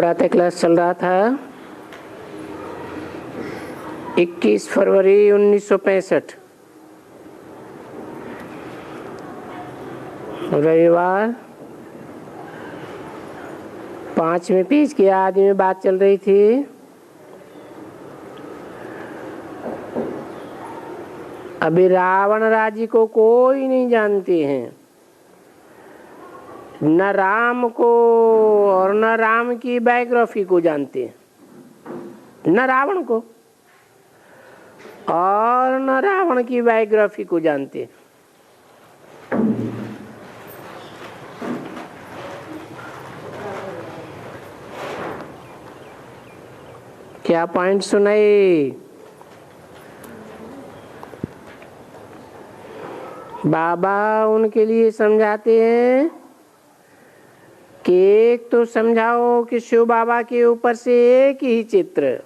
प्रातः क्लास चल रहा था 21 फरवरी 1965 रविवार। 5वें पेज के आदि में बात चल रही थी। अभी रावण राज्य को कोई नहीं जानते हैं, न राम को और न राम की बायोग्राफी को जानते हैं, न रावण को और न रावण की बायोग्राफी को जानते हैं। क्या पॉइंट सुनाई? बाबा उनके लिए समझाते हैं कि एक तो समझाओ कि शिव बाबा के ऊपर से एक ही चित्र,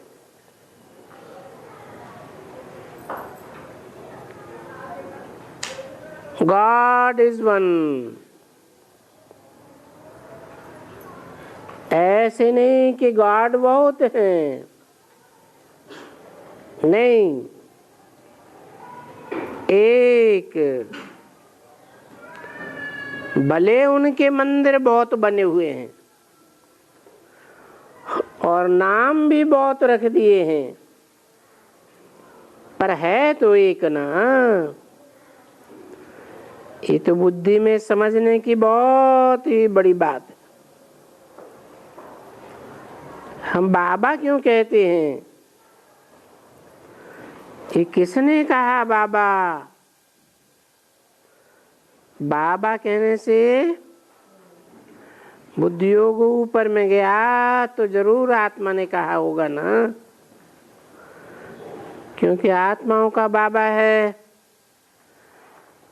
गॉड इज वन। ऐसे नहीं कि गॉड बहुत हैं, नहीं, एक। भले उनके मंदिर बहुत बने हुए हैं और नाम भी बहुत रख दिए हैं, पर है तो एक ना। ये तो बुद्धि में समझने की बहुत ही बड़ी बात है। हम बाबा क्यों कहते हैं? ये किसने कहा बाबा? बाबा कहने से बुद्धियोग ऊपर में गया तो जरूर आत्मा ने कहा होगा ना, क्योंकि आत्माओं का बाबा है।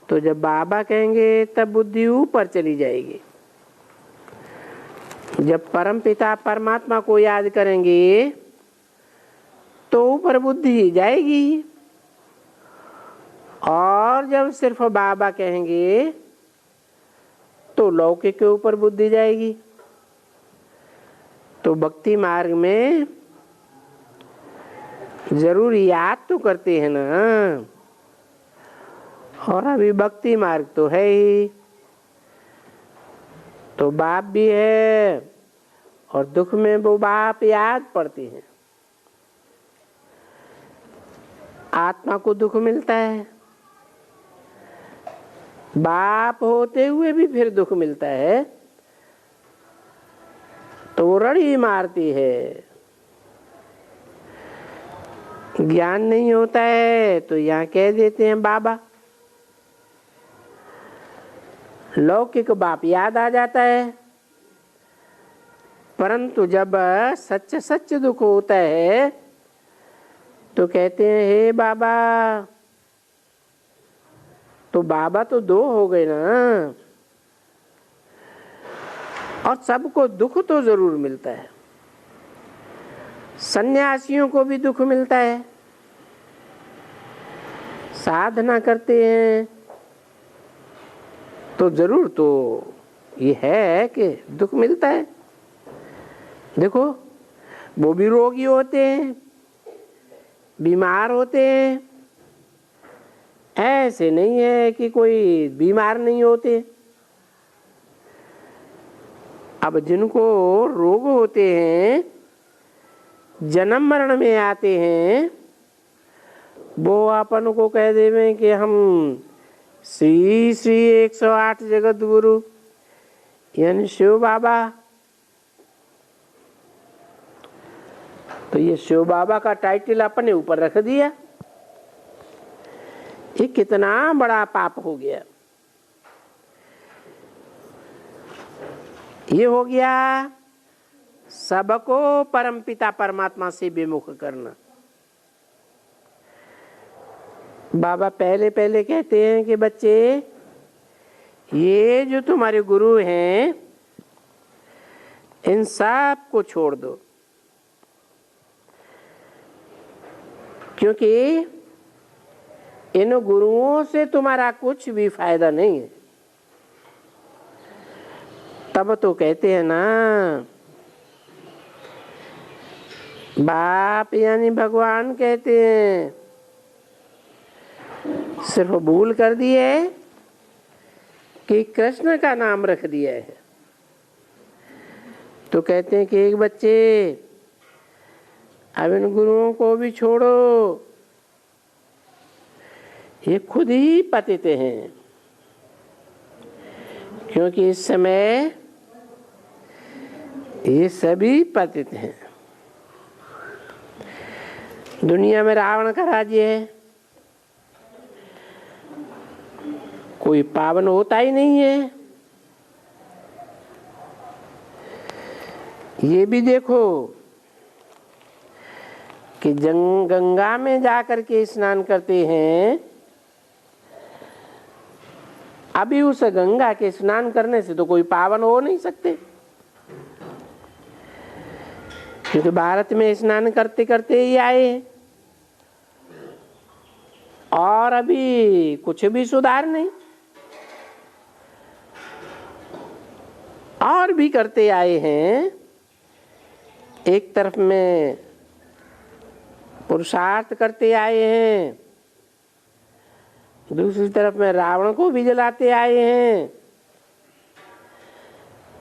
तो जब बाबा कहेंगे तब बुद्धि ऊपर चली जाएगी। जब परम पिता परमात्मा को याद करेंगे तो ऊपर बुद्धि जाएगी, और जब सिर्फ बाबा कहेंगे तो लौकिक के ऊपर बुद्धि जाएगी। तो भक्ति मार्ग में जरूर याद तो करते हैं ना, और अभी भक्ति मार्ग तो है ही, तो बाप भी है और दुख में वो बाप याद पड़ते हैं। आत्मा को दुख मिलता है, बाप होते हुए भी फिर दुख मिलता है, तो वो रड़ी मारती है। ज्ञान नहीं होता है तो यहाँ कह देते हैं बाबा, लौकिक बाप याद आ जाता है। परंतु जब सच्चे सच्चे दुख होता है तो कहते हैं हे बाबा। तो बाबा तो दो हो गए ना, और सबको दुख तो जरूर मिलता है। सन्यासियों को भी दुख मिलता है, साधना करते हैं तो जरूर तो ये है कि दुख मिलता है। देखो वो भी रोगी होते हैं, बीमार होते हैं, ऐसे नहीं है कि कोई बीमार नहीं होते। अब जिनको रोग होते हैं, जन्म मरण में आते हैं, वो अपन को कह देवे कि हम श्री श्री 108 जगत गुरु यानी शिव बाबा। तो ये शिव बाबा का टाइटल अपने ऊपर रख दिया, ये कितना बड़ा पाप हो गया। ये हो गया सबको परमपिता परमात्मा से विमुख करना। बाबा पहले पहले कहते हैं कि बच्चे, ये जो तुम्हारे गुरु हैं इन सब को छोड़ दो, क्योंकि इन गुरुओं से तुम्हारा कुछ भी फायदा नहीं है। तब तो कहते हैं ना बाप यानी भगवान कहते हैं, सिर्फ भूल कर दिए कि कृष्ण का नाम रख दिया है। तो कहते हैं कि एक बच्चे अब इन गुरुओं को भी छोड़ो, ये खुद ही पतित हैं, क्योंकि इस समय ये सभी पतित हैं। दुनिया में रावण का राज्य है, कोई पावन होता ही नहीं है। ये भी देखो कि गंगा में जाकर के स्नान करते हैं, अभी उस गंगा के स्नान करने से तो कोई पावन हो नहीं सकते, क्योंकि भारत में स्नान करते करते ही आए हैं और अभी कुछ भी सुधार नहीं, और भी करते आए हैं। एक तरफ में पुरुषार्थ करते आए हैं, दूसरी तरफ में रावण को भी जलाते आए हैं,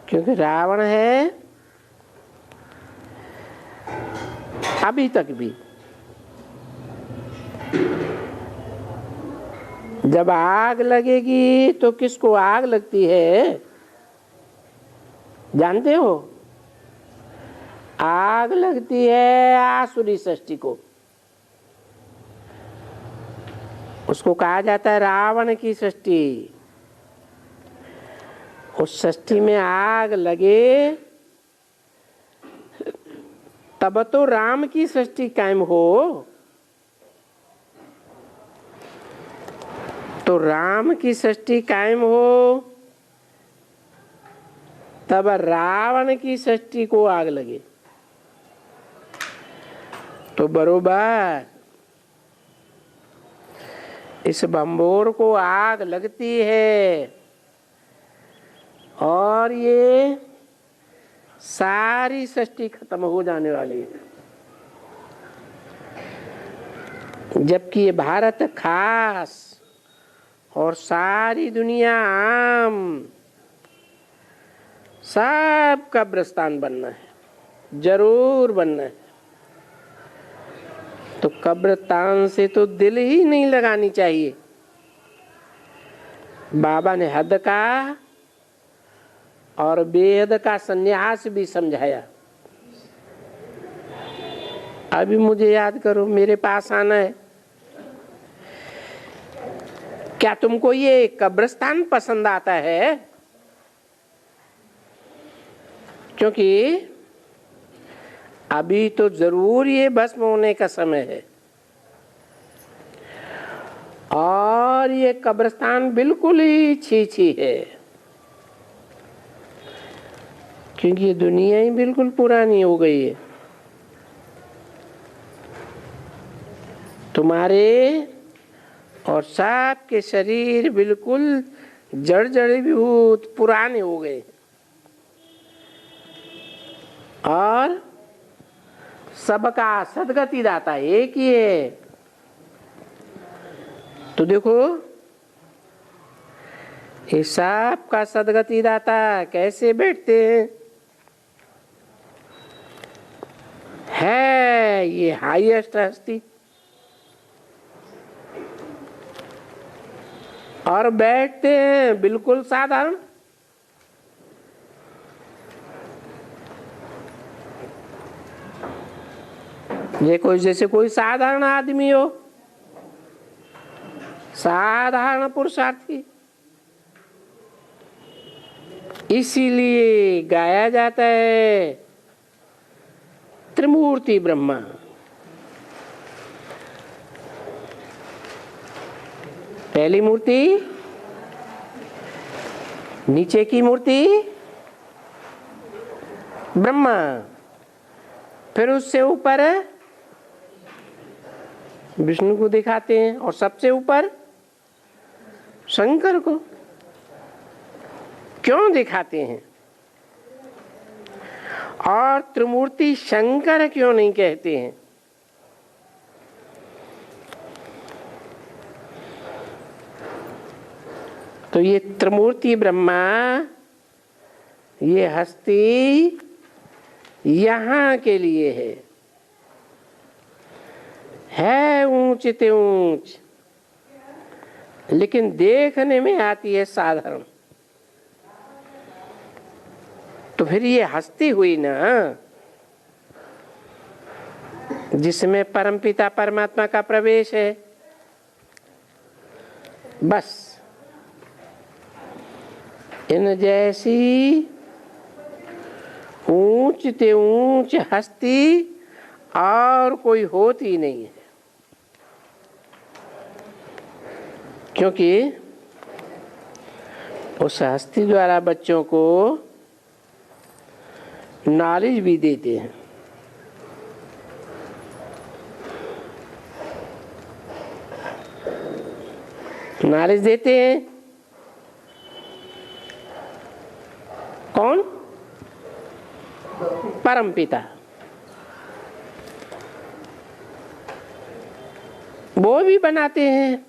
क्योंकि रावण है अभी तक भी। जब आग लगेगी तो किसको आग लगती है जानते हो? आग लगती है आसुरी सृष्टि को, उसको कहा जाता है रावण की सृष्टि। उस सृष्टि में आग लगे तब तो राम की सृष्टि कायम हो। तो राम की सृष्टि कायम हो तब रावण की सृष्टि को आग लगे। तो बरोबर इस बंबोर को आग लगती है और ये सारी सृष्टि खत्म हो जाने वाली है, जबकि ये भारत खास और सारी दुनिया आम सब कब्रिस्तान बनना है, जरूर बनना है। तो कब्रिस्तान से तो दिल ही नहीं लगानी चाहिए। बाबा ने हद का और बेहद का संन्यास भी समझाया। अभी मुझे याद करो, मेरे पास आना है, क्या तुमको ये कब्रिस्तान पसंद आता है? क्योंकि अभी तो जरूर ये भस्म होने का समय है और ये कब्रिस्तान बिल्कुल ही छी है, क्योंकि ये दुनिया ही बिल्कुल पुरानी हो गई है। तुम्हारे और सब के शरीर बिल्कुल जड़-जड़ीभूत पुराने हो गए और सबका सदगति दाता एक ही है। तो देखो ये सब का सदगति दाता कैसे बैठते हैं? है ये हाईएस्ट हस्ती और बैठते हैं बिल्कुल साधारण। ये कोई जैसे कोई साधारण आदमी हो, साधारण पुरुषार्थी। इसीलिए गाया जाता है त्रिमूर्ति ब्रह्मा। पहली मूर्ति, नीचे की मूर्ति ब्रह्मा, फिर उससे ऊपर विष्णु को दिखाते हैं और सबसे ऊपर शंकर को। क्यों दिखाते हैं? और त्रिमूर्ति शंकर क्यों नहीं कहते हैं? तो ये त्रिमूर्ति ब्रह्मा, ये हस्ती यहां के लिए है ऊंच ते ऊंच, लेकिन देखने में आती है साधारण। तो फिर ये हस्ती हुई ना, जिसमें परमपिता परमात्मा का प्रवेश है। बस इन जैसी ऊंच ते ऊंच हस्ती और कोई होती नहीं है, क्योंकि उस हस्ती द्वारा बच्चों को नॉलेज भी देते हैं। नॉलेज देते हैं कौन? परमपिता। वो भी बनाते हैं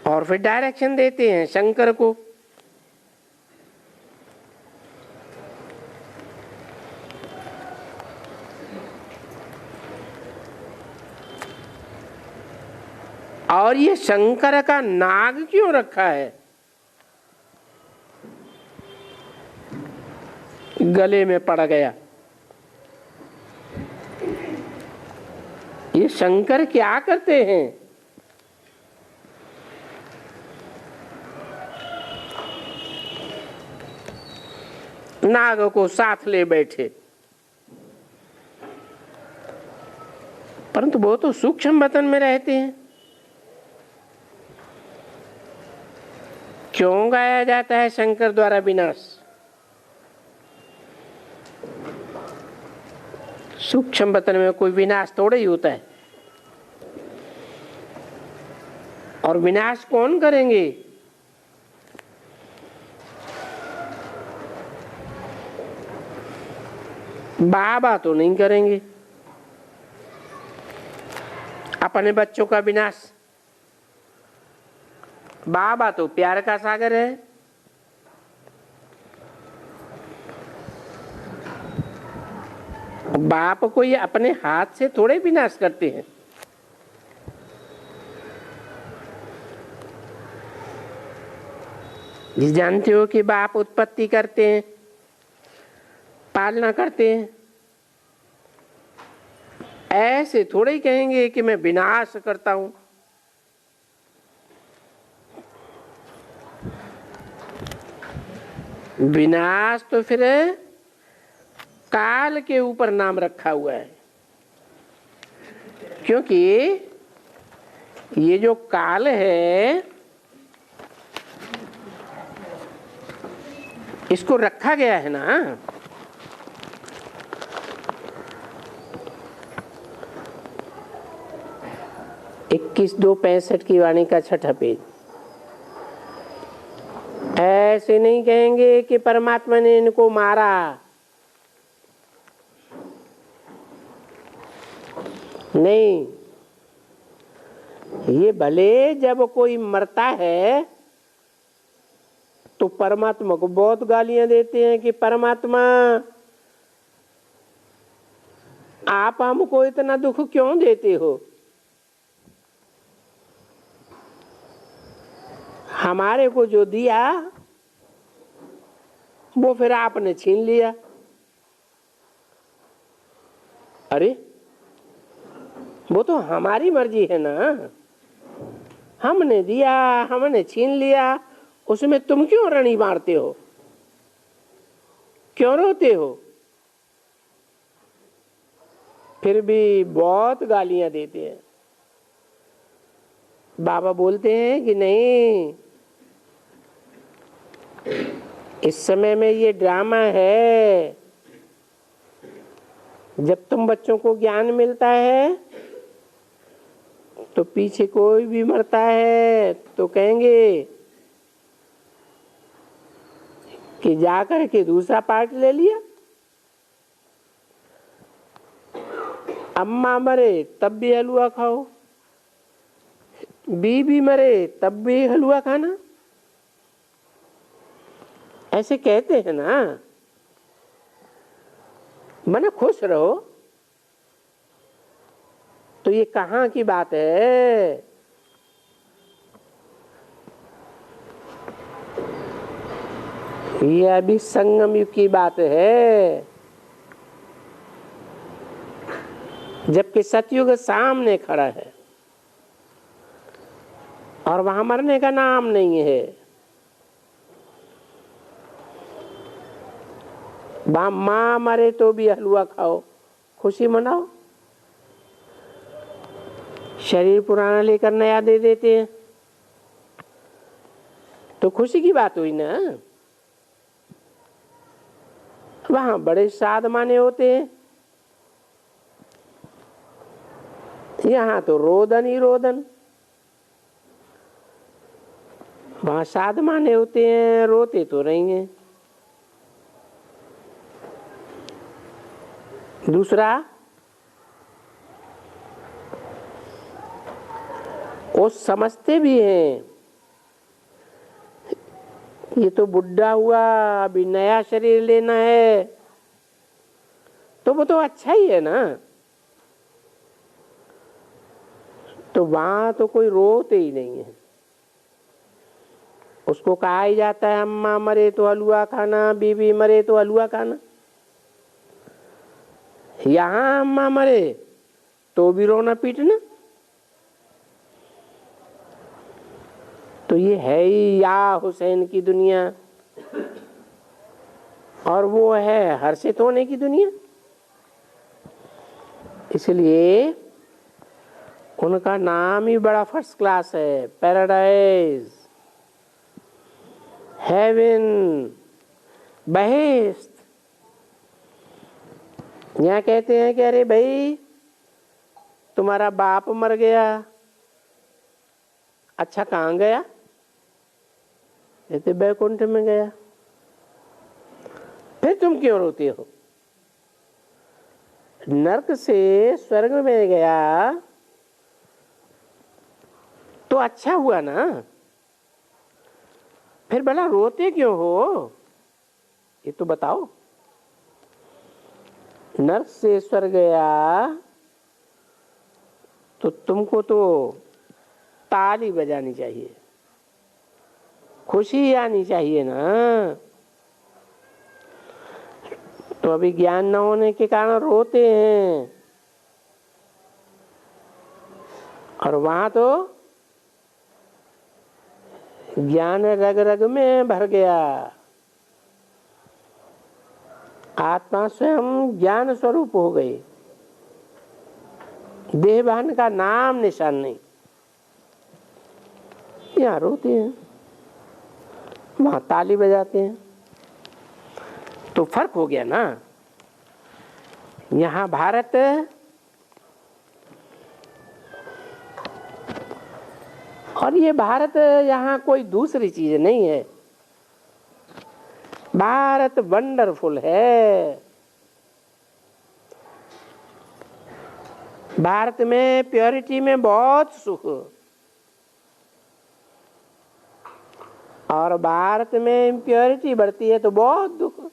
और फिर डायरेक्शन देते हैं शंकर को। और ये शंकर का नाग क्यों रखा है? गले में पड़ गया। ये शंकर क्या करते हैं? नाग को साथ ले बैठे, परंतु वो तो सूक्ष्म बतन में रहते हैं। क्यों गाया जाता है शंकर द्वारा विनाश? सूक्ष्म बतन में कोई विनाश थोड़ा ही होता है। और विनाश कौन करेंगे? बाबा तो नहीं करेंगे। अपने बच्चों का विनाश, बाबा तो प्यार का सागर है। बाप को ये अपने हाथ से थोड़े विनाश करते हैं। जिस जानते हो कि बाप उत्पत्ति करते हैं, पालना करते हैं, ऐसे थोड़े ही कहेंगे कि मैं विनाश करता हूं। विनाश तो फिर काल के ऊपर नाम रखा हुआ है, क्योंकि ये जो काल है इसको रखा गया है ना। 21-2-65 की वाणी का 6ठा पेज। ऐसे नहीं कहेंगे कि परमात्मा ने इनको मारा। नहीं, ये भले जब कोई मरता है तो परमात्मा को बहुत गालियां देते हैं कि परमात्मा आप हमको इतना दुख क्यों देते हो? हमारे को जो दिया वो फिर आपने छीन लिया। अरे वो तो हमारी मर्जी है ना, हमने दिया, हमने छीन लिया, उसमें तुम क्यों रणी मारते हो, क्यों रोते हो? फिर भी बहुत गालियां देते हैं। बाबा बोलते हैं कि नहीं, इस समय में ये ड्रामा है। जब तुम बच्चों को ज्ञान मिलता है तो पीछे कोई भी मरता है तो कहेंगे कि जाकर के दूसरा पार्ट ले लिया। अम्मा मरे तब भी हलवा खाओ, बीबी मरे तब भी हलवा खाना, ऐसे कहते हैं ना। मन खुश रहो। तो ये कहाँ की बात है? ये अभी संगम युग की बात है, जबकि सतयुग सामने खड़ा है और वहां मरने का नाम नहीं है। माँ मरे तो भी हलवा खाओ, खुशी मनाओ। शरीर पुराना लेकर नया दे देते हैं तो खुशी की बात हुई ना। वहां बड़े साध माने होते हैं, यहाँ तो रोदन ही रोदन। वहां साध माने होते हैं, रोते तो नहीं है। दूसरा, वो समझते भी हैं ये तो बुढ़ा हुआ, अभी नया शरीर लेना है, तो वो तो अच्छा ही है ना। तो वहां तो कोई रोते ही नहीं है। उसको कहा ही जाता है अम्मा मरे तो हलवा खाना, बीबी मरे तो हलवा खाना। यहाँ अम्मा मरे तो भी रोना पीटना। तो ये है ही या हुसैन की दुनिया, और वो है हर्षित होने की दुनिया। इसलिए उनका नाम ही बड़ा फर्स्ट क्लास है, पैराडाइज, हेवन, बहेश्त। यहाँ कहते हैं कि अरे भाई तुम्हारा बाप मर गया, अच्छा कहाँ गया? कहते बैकुंठ में गया। फिर तुम क्यों रोते हो? नरक से स्वर्ग में गया तो अच्छा हुआ ना, फिर भला रोते क्यों हो? ये तो बताओ। नरक से स्वर्ग गया तो तुमको तो ताली बजानी चाहिए, खुशी आनी चाहिए ना। तो अभी ज्ञान न होने के कारण रोते हैं, और वहां तो ज्ञान रग रग में भर गया। आत्मा स्वयं ज्ञान स्वरूप हो गई, देहभान का नाम निशान नहीं। यहाँ रोते हैं, वहां ताली बजाते हैं। तो फर्क हो गया ना। यहाँ भारत और ये भारत, यहाँ कोई दूसरी चीज नहीं है। भारत वंडरफुल है। भारत में प्योरिटी में बहुत सुख, और भारत में इम्प्योरिटी बढ़ती है तो बहुत दुख।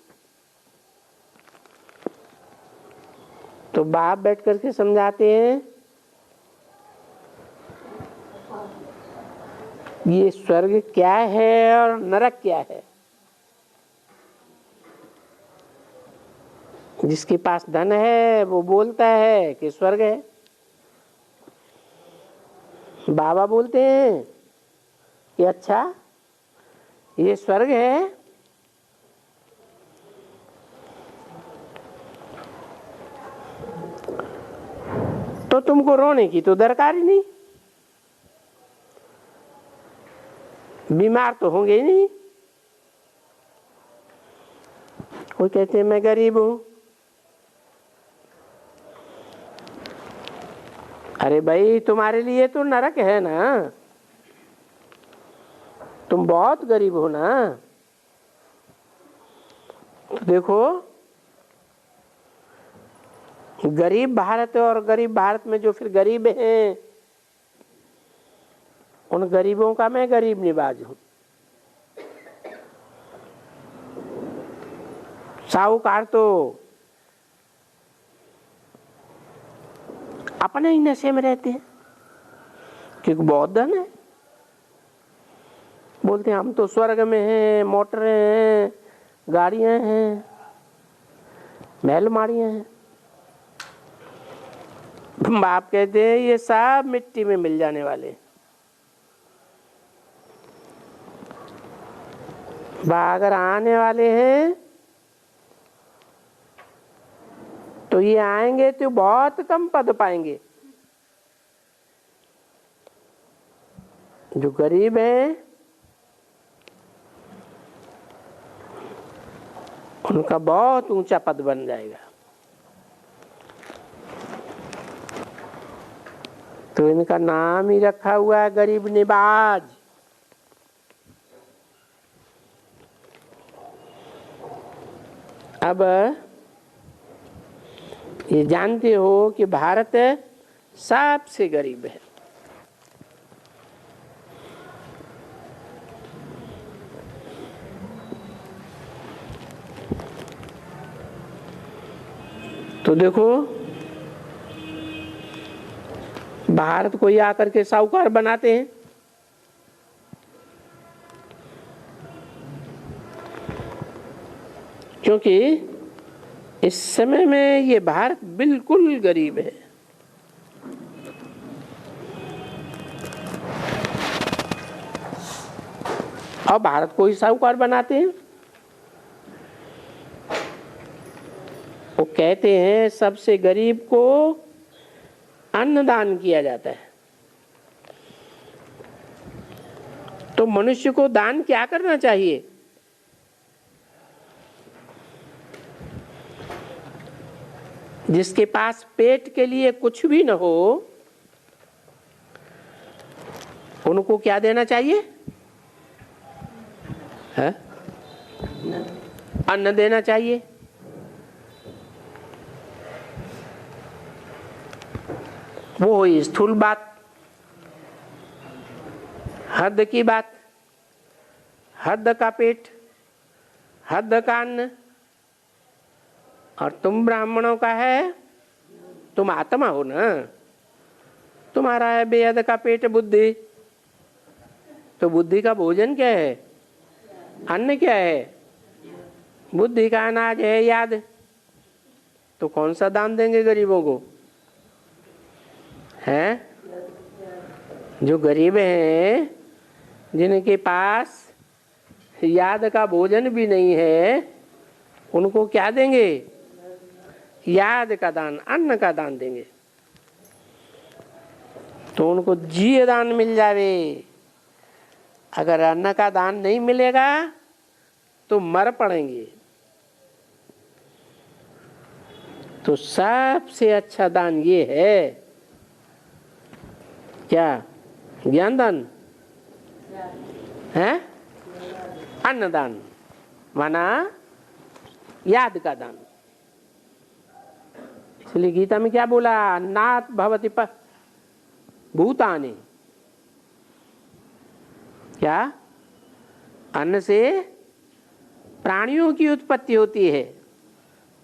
तो बाप बैठ करके समझाते हैं ये स्वर्ग क्या है और नरक क्या है। जिसके पास धन है वो बोलता है कि स्वर्ग है। बाबा बोलते हैं कि अच्छा ये स्वर्ग है, तो तुमको रोने की तो दरकार ही नहीं, बीमार तो होंगे ही नहीं। कोई कहते हैं मैं गरीब हूं। अरे भाई तुम्हारे लिए तो नरक है ना, तुम बहुत गरीब हो ना। तो देखो गरीब भारत है, और गरीब भारत में जो फिर गरीब हैं, उन गरीबों का मैं गरीब निवाज हूं। साहूकार तो अपने ही नशे में रहते हैं, क्योंकि बहुत धन है। बोलते हैं हम तो स्वर्ग में हैं, मोटरें हैं, गाड़ियां हैं, महल माड़ियां हैं। बाप कहते हैं ये सब मिट्टी में मिल जाने वाले। अगर आने वाले हैं तो ये आएंगे तो बहुत कम पद पाएंगे। जो गरीब हैं उनका बहुत ऊंचा पद बन जाएगा। तो इनका नाम ही रखा हुआ है गरीब निवाज। अब ये जानते हो कि भारत सबसे गरीब है। तो देखो भारत को ही आकर के साहूकार बनाते हैं। क्योंकि इस समय में ये भारत बिल्कुल गरीब है। और भारत को ही साहूकार बनाते हैं। वो कहते हैं सबसे गरीब को अन्नदान किया जाता है। तो मनुष्य को दान क्या करना चाहिए? जिसके पास पेट के लिए कुछ भी न हो, उनको क्या देना चाहिए? है? अन्न देना चाहिए। वो हुई स्थूल बात, हद की बात। हद का पेट, हद का अन्न। और तुम ब्राह्मणों का है, तुम आत्मा हो ना, तुम्हारा है बेहद का पेट बुद्धि। तो बुद्धि का भोजन क्या है? अन्न क्या है? बुद्धि का अनाज है याद। तो कौन सा दान देंगे गरीबों को? हैं? जो गरीब हैं, जिनके पास याद का भोजन भी नहीं है, उनको क्या देंगे? याद का दान, अन्न का दान देंगे। तो उनको जीव दान मिल जावे। अगर अन्न का दान नहीं मिलेगा तो मर पड़ेंगे। तो सबसे अच्छा दान ये है, क्या? ज्ञान दान है? अन्नदान माना याद का दान। इसलिए गीता में क्या बोला? अन्नात् भवति भूतानि। क्या? अन्न से प्राणियों की उत्पत्ति होती है।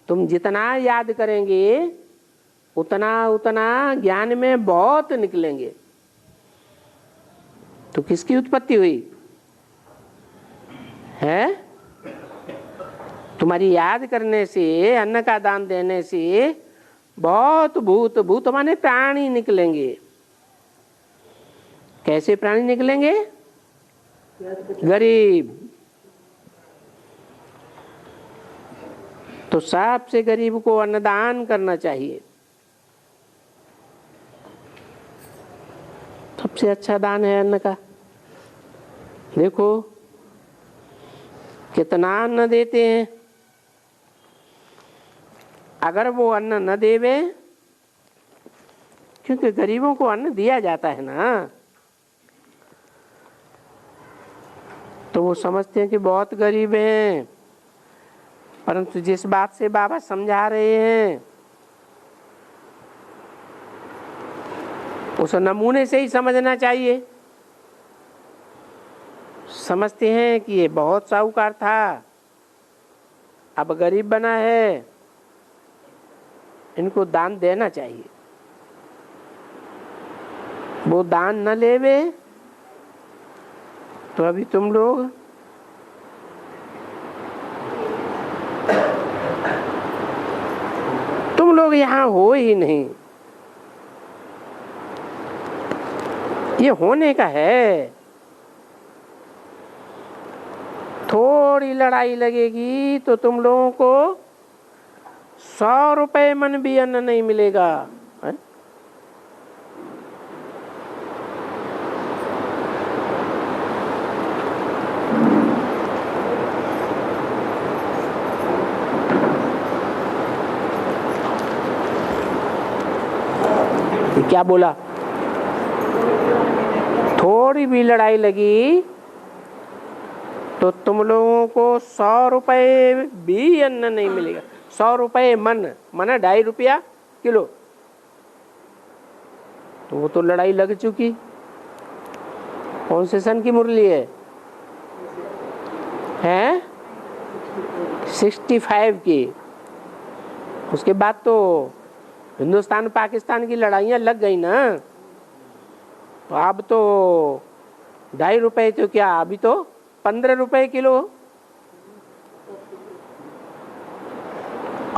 तुम जितना याद करेंगे उतना उतना ज्ञान में बहुत निकलेंगे। तो किसकी उत्पत्ति हुई है? तुम्हारी याद करने से, अन्न का दान देने से बहुत भूत, भूत माने प्राणी निकलेंगे। कैसे प्राणी निकलेंगे? गरीब। तो सबसे गरीब को अन्नदान करना चाहिए। सबसे अच्छा दान है अन्न का। देखो कितना अन्न देते हैं। अगर वो अन्न न देवे, क्योंकि गरीबों को अन्न दिया जाता है ना, तो वो समझते हैं कि बहुत गरीब हैं। परंतु जिस बात से बाबा समझा रहे हैं उस नमूने से ही समझना चाहिए। समझते हैं कि ये बहुत साहूकार था, अब गरीब बना है, इनको दान देना चाहिए। वो दान न लेवे तो अभी तुम लोग यहाँ हो ही नहीं। ये होने का है। थोड़ी लड़ाई लगेगी तो तुम लोगों को 100 रुपए मन भी अन्न नहीं मिलेगा। है? क्या बोला? थोड़ी भी लड़ाई लगी तो तुम लोगों को 100 रुपए भी अन्न नहीं मिलेगा। 100 रुपए मन 2.5 रुपया किलो। तो वो तो लड़ाई लग चुकी। कौन से सन की मुरली है? 65 की। उसके बाद तो हिंदुस्तान पाकिस्तान की लड़ाइयाँ लग गई ना। तो अब तो 2.5 रुपए तो क्या, अभी तो 15 रुपए किलो।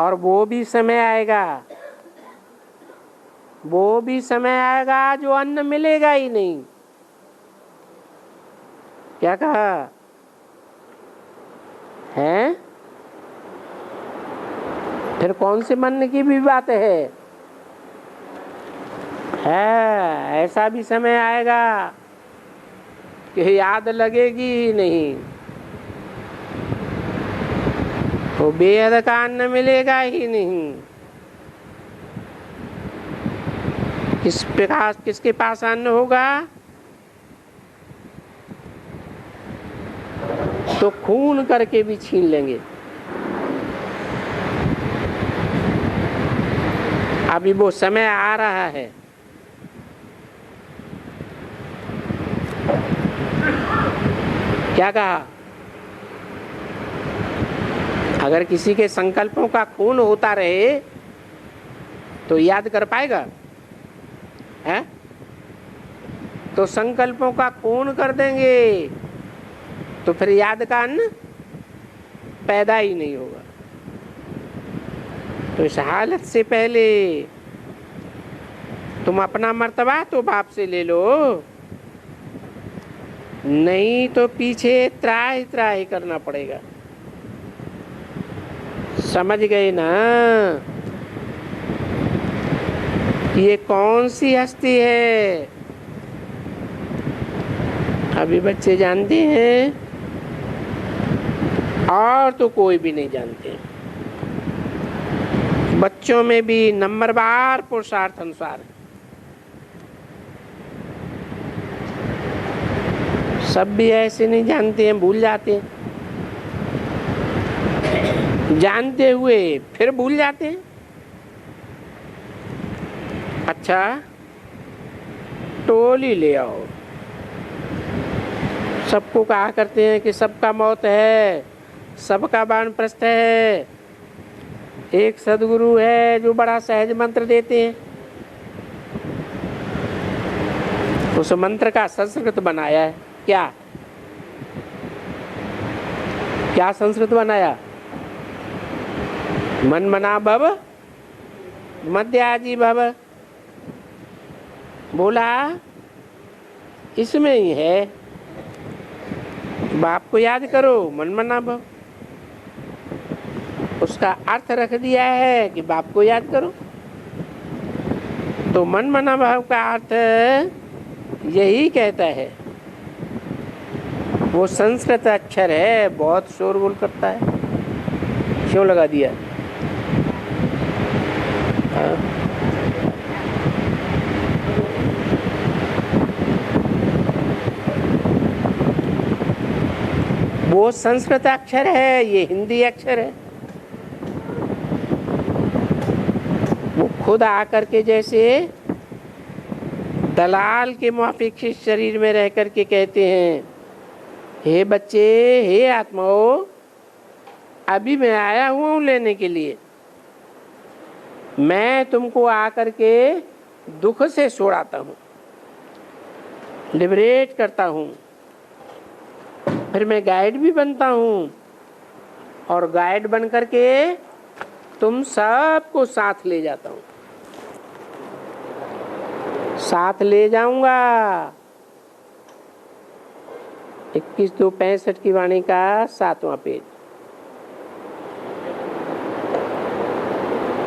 और वो भी समय आएगा, वो भी समय आएगा जो अन्न मिलेगा ही नहीं। क्या कहा है? फिर कौन से मन की भी बात है? ऐसा भी समय आएगा कि याद लगेगी ही नहीं, तो बेहद का अन्न मिलेगा ही नहीं। किसके पास अन्न होगा? तो खून करके भी छीन लेंगे। अभी वो समय आ रहा है। क्या कहा? अगर किसी के संकल्पों का खून होता रहे तो याद कर पाएगा? है? तो संकल्पों का खून कर देंगे तो फिर याद का अन्न पैदा ही नहीं होगा। तो इस हालत से पहले तुम अपना मर्तबा तो बाप से ले लो, नहीं तो पीछे त्राही त्राही करना पड़ेगा। समझ गए ना? ये कौन सी हस्ती है? अभी बच्चे जानते हैं और तो कोई भी नहीं जानते। बच्चों में भी नंबरवार पुरुषार्थ अनुसार सब भी ऐसे नहीं जानते हैं, भूल जाते हैं। जानते हुए फिर भूल जाते हैं। अच्छा, टोली ले आओ। सबको कहा करते हैं कि सबका मौत है, सबका वानप्रस्थ है। एक सदगुरु है जो बड़ा सहज मंत्र देते हैं। उस मंत्र का संस्कृत बनाया है। क्या संस्कृत बनाया? मन मना भव मध्याजी भव। बोला इसमें ही है, बाप को याद करो, मन मना भव। उसका अर्थ रख दिया है कि बाप को याद करो। तो मन मना भाव का अर्थ यही कहता है। वो संस्कृत अक्षर है, बहुत शोरगुल करता है। क्यों लगा दिया? वो संस्कृत अक्षर है, ये हिंदी अक्षर है। वो खुद आकर के जैसे दलाल के माफिक इस शरीर में रह कर के कहते हैं, हे बच्चे, हे आत्माओं, अभी मैं आया हुआ हूँ लेने के लिए, मैं तुमको आकर के दुख से छुड़ाता हूँ, लिबरेट करता हूँ। फिर मैं गाइड भी बनता हूँ और गाइड बन करके तुम सबको साथ ले जाता हूँ, साथ ले जाऊंगा। 21-2-65 की वाणी का 7वां पेज।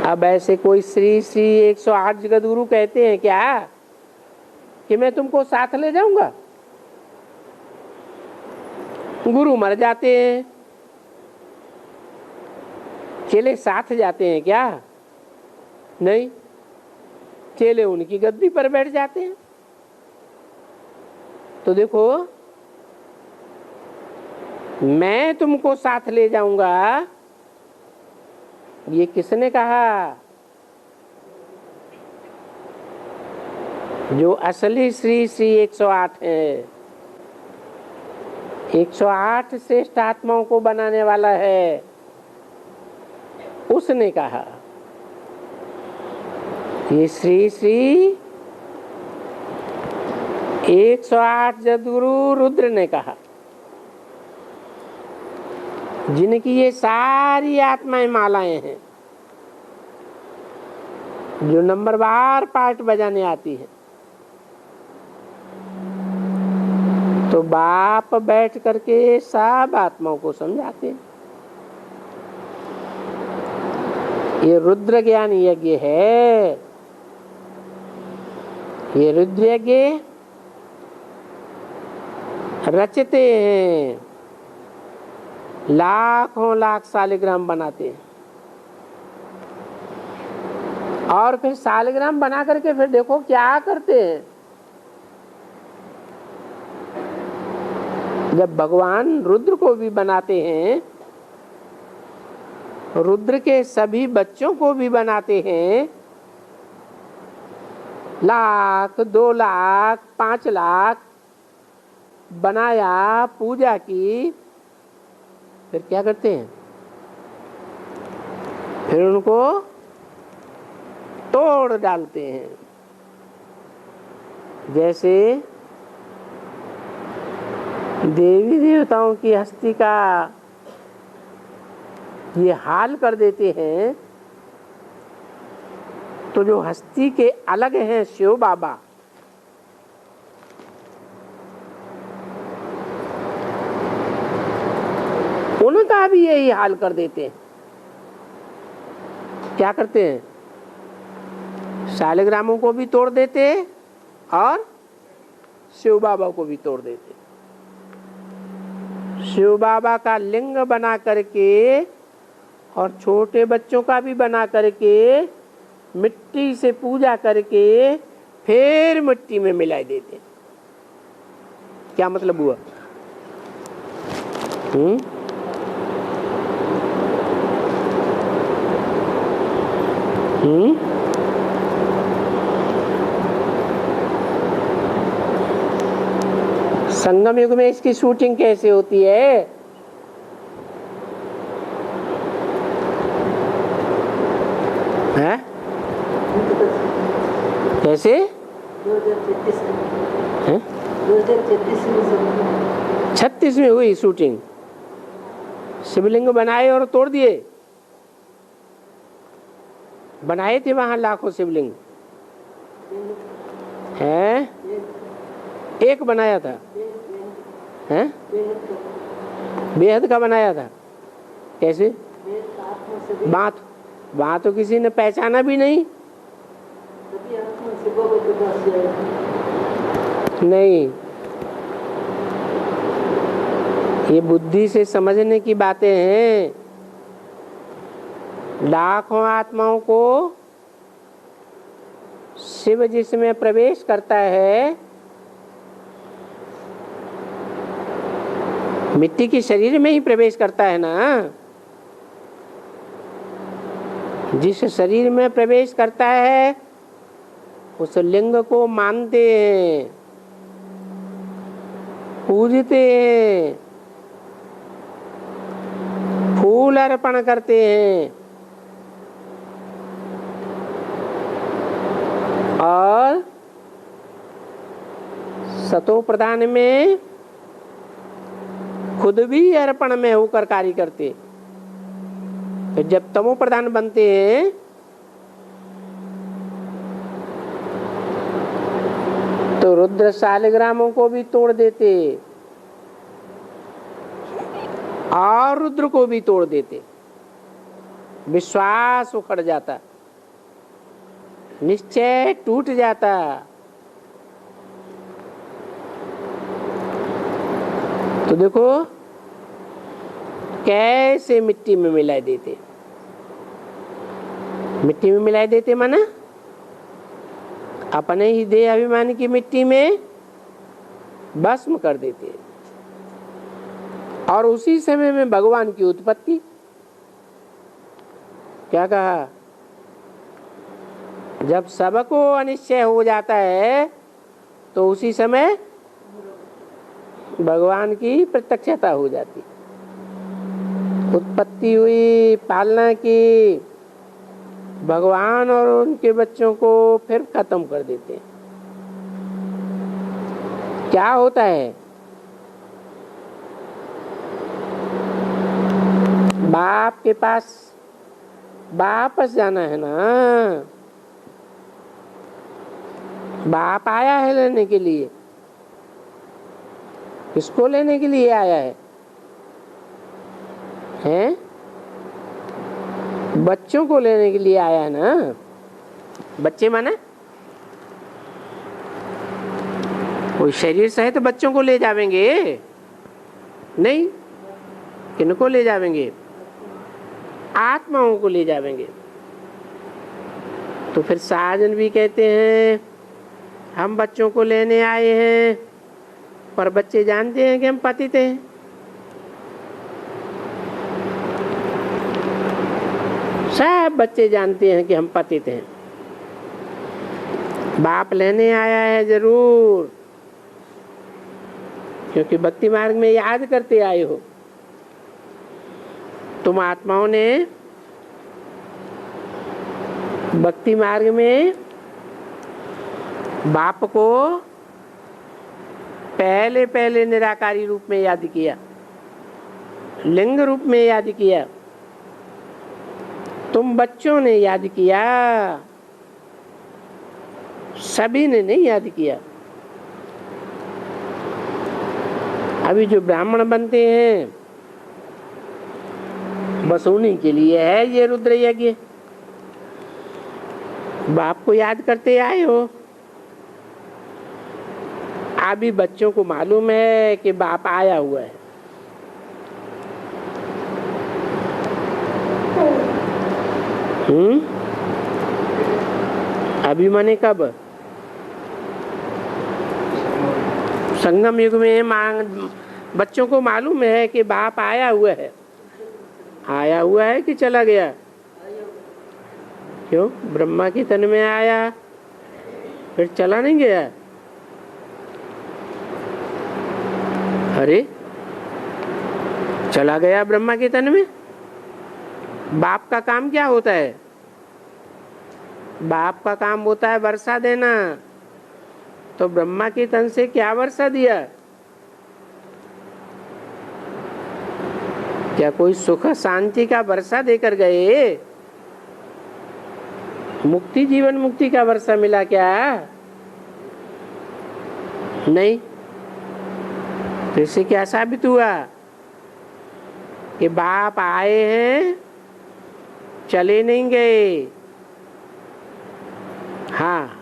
अब ऐसे कोई श्री श्री 108 जगत गुरु कहते हैं क्या कि मैं तुमको साथ ले जाऊंगा? गुरु मर जाते हैं, चेले साथ जाते हैं क्या? नहीं, चेले उनकी गद्दी पर बैठ जाते हैं। तो देखो, मैं तुमको साथ ले जाऊंगा, ये किसने कहा? जो असली श्री श्री 108 है, 108 श्रेष्ठ आत्माओं को बनाने वाला है, उसने कहा। ये श्री श्री 108 जगद्गुरु रुद्र ने कहा, जिनकी ये सारी आत्माएं मालाएं हैं, जो नंबरवार पार्ट बजाने आती है। तो बाप बैठ करके सब आत्माओं को समझाते हैं। ये रुद्र ज्ञान यज्ञ है, ये रुद्र यज्ञ रचते हैं, लाखों लाख सालिग्राम बनाते हैं और फिर सालिग्राम बना करके फिर देखो क्या करते हैं। जब भगवान रुद्र को भी बनाते हैं, रुद्र के सभी बच्चों को भी बनाते हैं, 1 लाख 2 लाख 5 लाख बनाया, पूजा की, फिर क्या करते हैं? फिर उनको तोड़ डालते हैं। जैसे देवी देवताओं की हस्ती का ये हाल कर देते हैं, तो जो हस्ती के अलग हैं शिव बाबा, उनका भी यही हाल कर देते हैं। क्या करते हैं? शालिग्रामों को भी तोड़ देते और शिव बाबा को भी तोड़ देते। शिव बाबा का लिंग बना करके और छोटे बच्चों का भी बना करके मिट्टी से पूजा करके फिर मिट्टी में मिला देते। क्या मतलब हुआ? संगम युग में इसकी शूटिंग कैसे होती है? हैं? कैसे? 36 में हुई शूटिंग। शिवलिंग बनाए और तोड़ दिए। बनाए थे वहां लाखों शिवलिंग हैं, एक बनाया था हैं, बेहद का बनाया था। कैसे? वहां तो किसी ने पहचाना भी नहीं। नहीं, ये बुद्धि से समझने की बातें हैं। लाखों आत्माओं को शिव जिसमें प्रवेश करता है, मिट्टी के शरीर में ही प्रवेश करता है ना। जिस शरीर में प्रवेश करता है उस लिंग को मानते हैं, पूजते हैं, फूल अर्पण करते हैं और सतो प्रधान में खुद भी अर्पण में होकर कार्य करते। तो जब तमो प्रधान बनते हैं तो रुद्र शालिग्रामों को भी तोड़ देते और रुद्र को भी तोड़ देते। विश्वास उखड़ जाता, निश्चय टूट जाता। तो देखो कैसे मिट्टी में मिला देते। मिट्टी में मिला देते माना अपने ही देह अभिमान की मिट्टी में भस्म कर देते। और उसी समय में भगवान की उत्पत्ति। क्या कहा? जब सबको अनिश्चय हो जाता है तो उसी समय भगवान की प्रत्यक्षता हो जाती। उत्पत्ति हुई, पालना की, भगवान और उनके बच्चों को फिर खत्म कर देते हैं। क्या होता है? बाप के पास वापस जाना है ना। बाप आया है लेने के लिए। किसको लेने के लिए आया है? हैं? बच्चों को लेने के लिए आया है ना। बच्चे माने कोई शरीर सहित बच्चों को ले जावेंगे? नहीं। किनको ले जावेंगे? आत्माओं को ले जावेंगे। तो फिर साजन भी कहते हैं हम बच्चों को लेने आए हैं, पर बच्चे जानते हैं कि हम पतित हैं। सब बच्चे जानते हैं कि हम पतित हैं। बाप लेने आया है जरूर, क्योंकि भक्ति मार्ग में याद करते आए हो। तुम आत्माओं ने भक्ति मार्ग में बाप को पहले पहले निराकारी रूप में याद किया, लिंग रूप में याद किया। तुम बच्चों ने याद किया, सभी ने नहीं याद किया। अभी जो ब्राह्मण बनते हैं बस उन्हीं के लिए है ये रुद्र यज्ञ। बाप को याद करते आए हो। अभी बच्चों को मालूम है कि बाप आया हुआ है। अभी माने कब? संगम युग में बच्चों को मालूम है कि बाप आया हुआ है। आया हुआ है कि चला गया? क्यों? ब्रह्मा की तन में आया फिर चला नहीं गया? अरे चला गया ब्रह्मा के तन में। बाप का काम क्या होता है? बाप का काम होता है वर्षा देना। तो ब्रह्मा के तन से क्या वर्षा दिया? क्या कोई सुख शांति का वर्षा देकर गए? मुक्ति, जीवन मुक्ति का वर्षा मिला क्या? नहीं। तो इससे क्या साबित हुआ कि बाप आए हैं, चले नहीं गए। हाँ,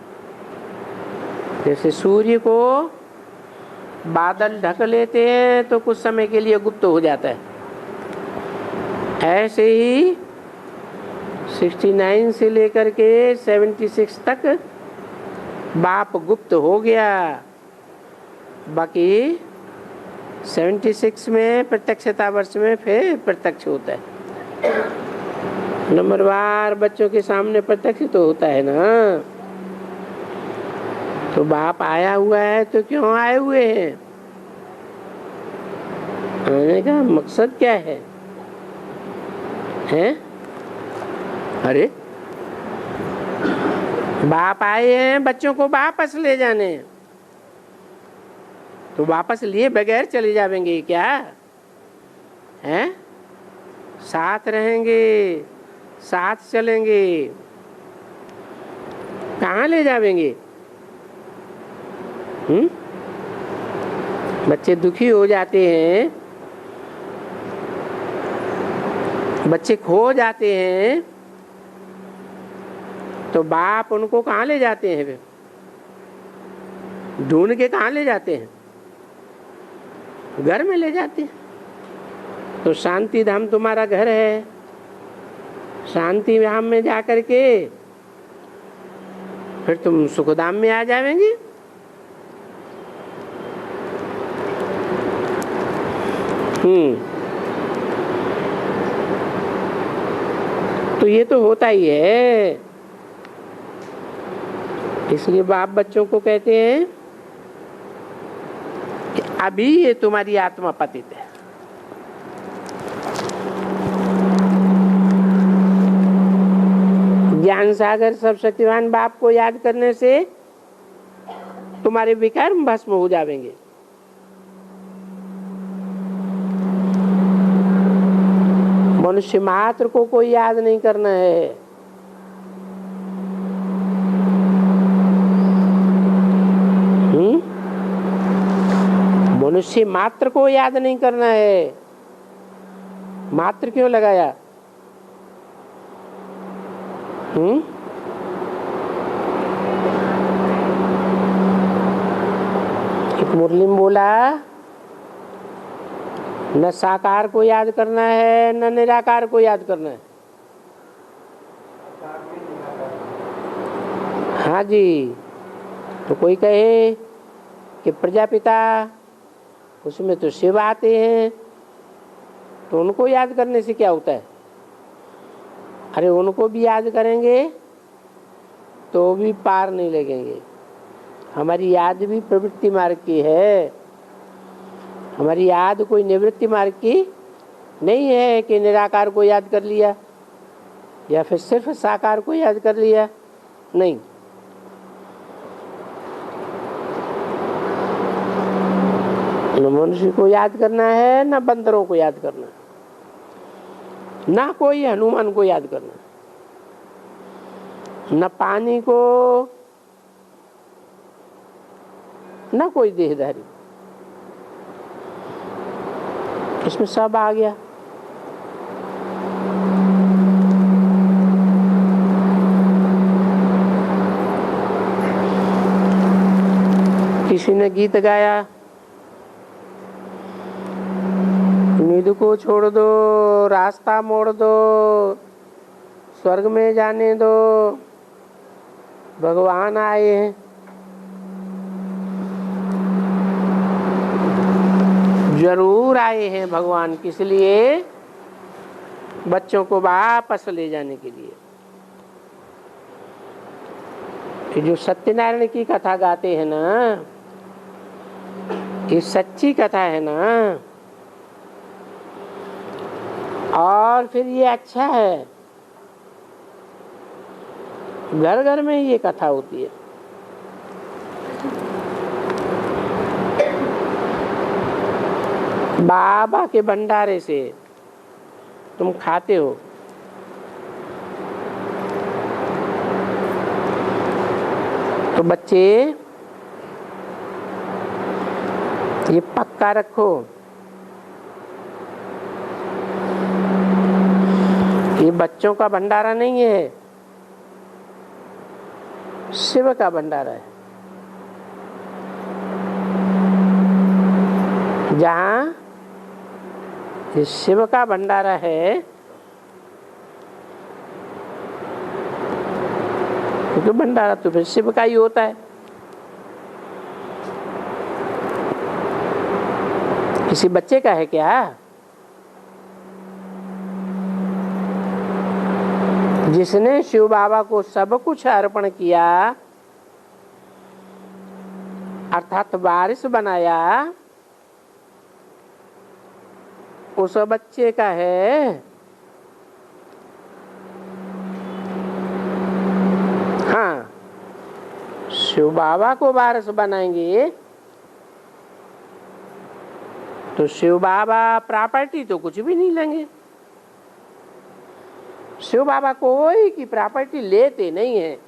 जैसे सूर्य को बादल ढक लेते हैं तो कुछ समय के लिए गुप्त हो जाता है, ऐसे ही 69 से लेकर के 76 तक बाप गुप्त हो गया। बाकी 76 में प्रत्यक्षता वर्ष में फिर प्रत्यक्ष होता है। नंबरवार बच्चों के सामने प्रत्यक्ष तो होता है ना। तो बाप आया हुआ है तो क्यों आए हुए हैं? आने का मकसद क्या है? हैं? अरे बाप आए हैं बच्चों को वापस ले जाने, तो वापस लिए बगैर चले जाएंगे क्या? हैं? साथ रहेंगे, साथ चलेंगे, कहाँ ले जाएंगे? बच्चे दुखी हो जाते हैं, बच्चे खो जाते हैं, तो बाप उनको कहाँ ले जाते हैं? फिर ढूंढ के कहाँ ले जाते हैं? घर में ले जाते हैं। तो शांति धाम तुम्हारा घर है, शांति धाम में जाकर के फिर तुम सुखधाम में आ जाएंगे। तो ये तो होता ही है। इसलिए बाप बच्चों को कहते हैं कि अभी ये तुम्हारी आत्मा पतित है, ज्ञान सागर सब शक्तिवान बाप को याद करने से तुम्हारे विकार भस्म हो जाएंगे। मनुष्य मात्र को कोई याद नहीं करना है। मनुष्य मात्र को याद नहीं करना है। मात्र क्यों लगाया? एक मुरली में बोला, न साकार को याद करना है न निराकार को याद करना है। हाँ जी। तो कोई कहे कि प्रजापिता, उसमें तो शिव आते हैं, तो उनको याद करने से क्या होता है? अरे उनको भी याद करेंगे तो भी पार नहीं लगेंगे। हमारी याद भी प्रवृत्ति मार्ग की है, हमारी याद कोई निवृत्ति मार्ग की नहीं है कि निराकार को याद कर लिया या फिर सिर्फ साकार को याद कर लिया। नहीं, न मनुष्य को याद करना है, न बंदरों को याद करना, ना कोई हनुमान को याद करना, न पानी को, न कोई देहधारी। इसमें सब आ गया। किसी ने गीत गाया, निध को छोड़ दो, रास्ता मोड़ दो, स्वर्ग में जाने दो, भगवान आए हैं। जरूर आए हैं भगवान, किस लिए? बच्चों को वापस ले जाने के लिए। जो सत्यनारायण की कथा गाते हैं ना, ये सच्ची कथा है ना, और फिर ये अच्छा है, घर घर में ये कथा होती है। बाबा के भंडारे से तुम खाते हो, तो बच्चे ये पक्का रखो, ये बच्चों का भंडारा नहीं है, शिव का भंडारा है। जहां ये शिव का भंडारा है, क्योंकि भंडारा तो फिर शिव का ही होता है। किसी बच्चे का है क्या? जिसने शिव बाबा को सब कुछ अर्पण किया, अर्थात वारिस बनाया उस बच्चे का है। हाँ, शिव बाबा को वारिस बनाएंगे तो शिव बाबा प्रॉपर्टी तो कुछ भी नहीं लेंगे। शिव बाबा कोई की प्रॉपर्टी लेते नहीं है।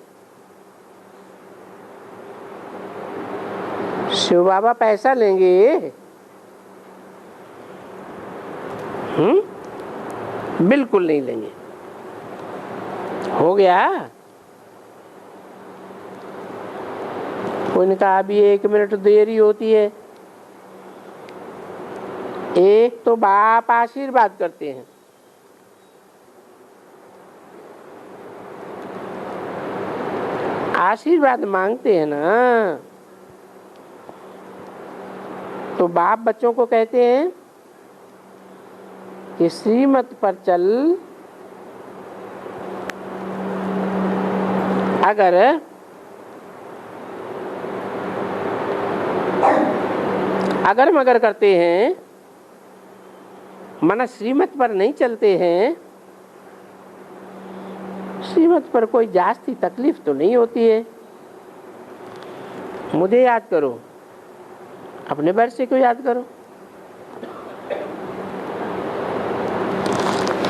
शिव बाबा पैसा लेंगे? बिल्कुल नहीं लेंगे। हो गया। उनका अभी 1 मिनट देरी होती है। एक तो बाप आशीर्वाद करते हैं, आशीर्वाद मांगते हैं ना, तो बाप बच्चों को कहते हैं कि श्रीमत पर चल। अगर मगर करते हैं, माना श्रीमत पर नहीं चलते हैं, श्रीमत पर कोई जास्ती तकलीफ तो नहीं होती है। मुझे याद करो, अपने वर्षे को याद करो।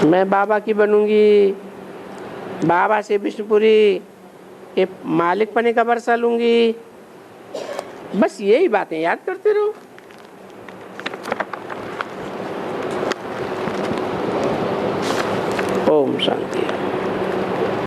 मैं बाबा की बनूंगी, बाबा से विष्णुपुरी के मालिक पने का वर्षा लूंगी, बस यही बातें याद करते रहो। ओम शांति।